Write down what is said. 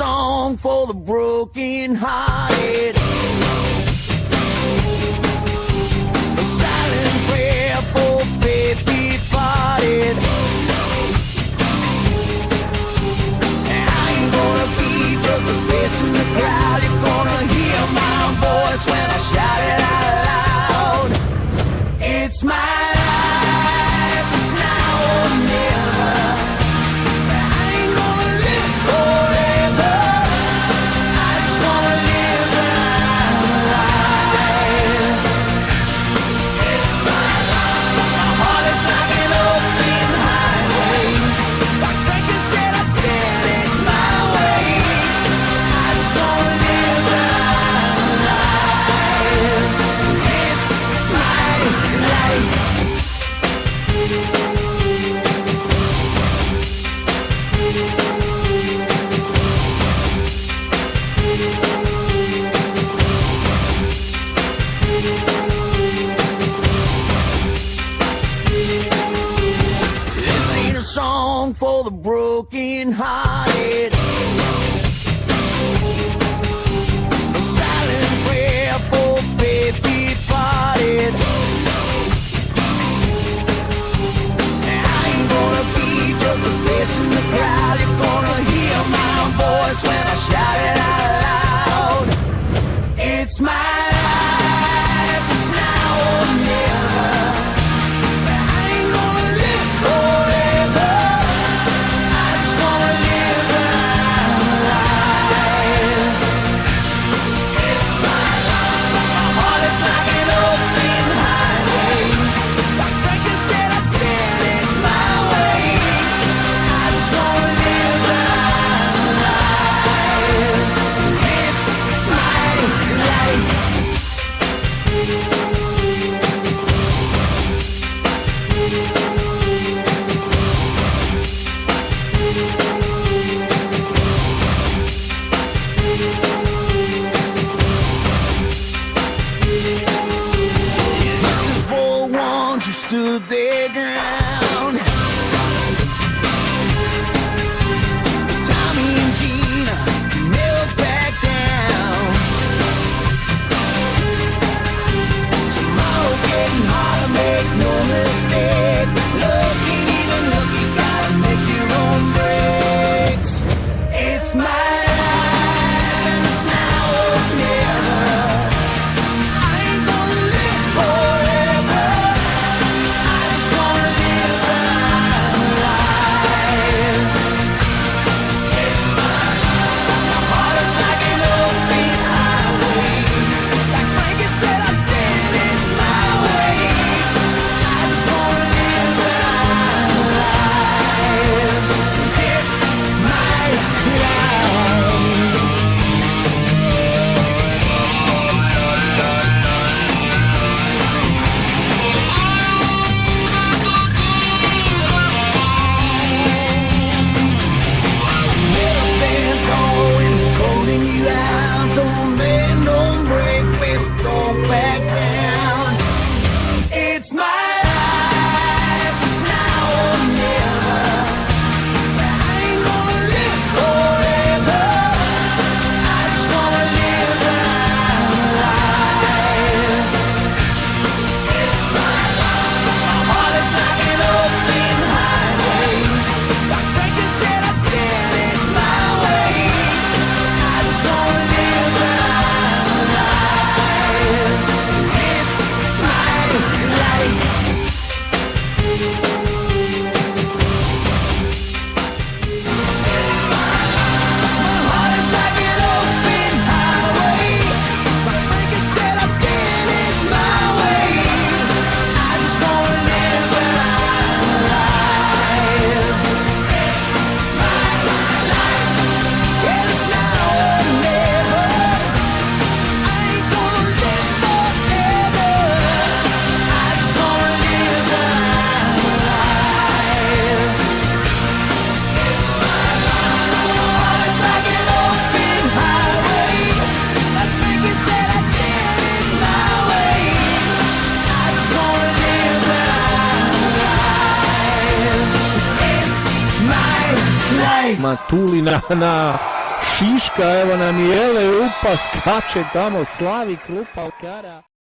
song for the broken hearted. A silent prayer for faith departed. And I ain't gonna be just a face in the crowd. You're gonna hear my voice when I shout it out loud. It's my life, it's now or never. I ain't gonna live forever. I just wanna live and I'm alive. It's my life. My heart is like an open highway. Like Franklin said, I did it my way. I just wanna live and I'm alive. It's my life. This ain't a song for the broken hearted. A silent prayer for faith departed. And I ain't gonna be just a face in the crowd. You're gonna hear my voice when I shout it out loud. It's my life, it's now or never. I ain't gonna live forever. I just wanna live and I'm alive. It's my life. My heart is like an open highway. Like Franklin said, I did it my way. I just wanna live and I'm alive. It's my life. This is for the ones who stood their ground. For Tommy and Gina, who never back down. Tomorrow's getting harder, make no mistake. Love ain't even look, you gotta make your own breaks. It's my life and it's now or never. I ain't gonna live forever. I just wanna live and I'm alive. It's my life. My heart is like an open highway. Like Franklin said, I did it my way. I just wanna live and I'm alive. 'Cause it's my life. Never stand tall when it's calling you out. Don't bend, don't break, baby, don't back down. It's my life, it's now or never. I ain't gonna live forever. I just wanna live and I'm alive. It's my life. My heart is like an open highway. Like Franklin said, I did it my way. I just wanna live and I'm alive. It's my life. My heart is like an open highway. Like Franklin said, I did it my way. I just wanna live and I'm alive. It's my life. And it's now or never. I ain't gonna live forever. I just wanna live and I'm alive. It's my life. My heart is like an open highway. Like Franklin said, I did it my way. I just wanna live and I'm alive. It's my life. Matulina na Šiška, evo nam i Ele Upa, skače tamo, slavi klupa Alkara.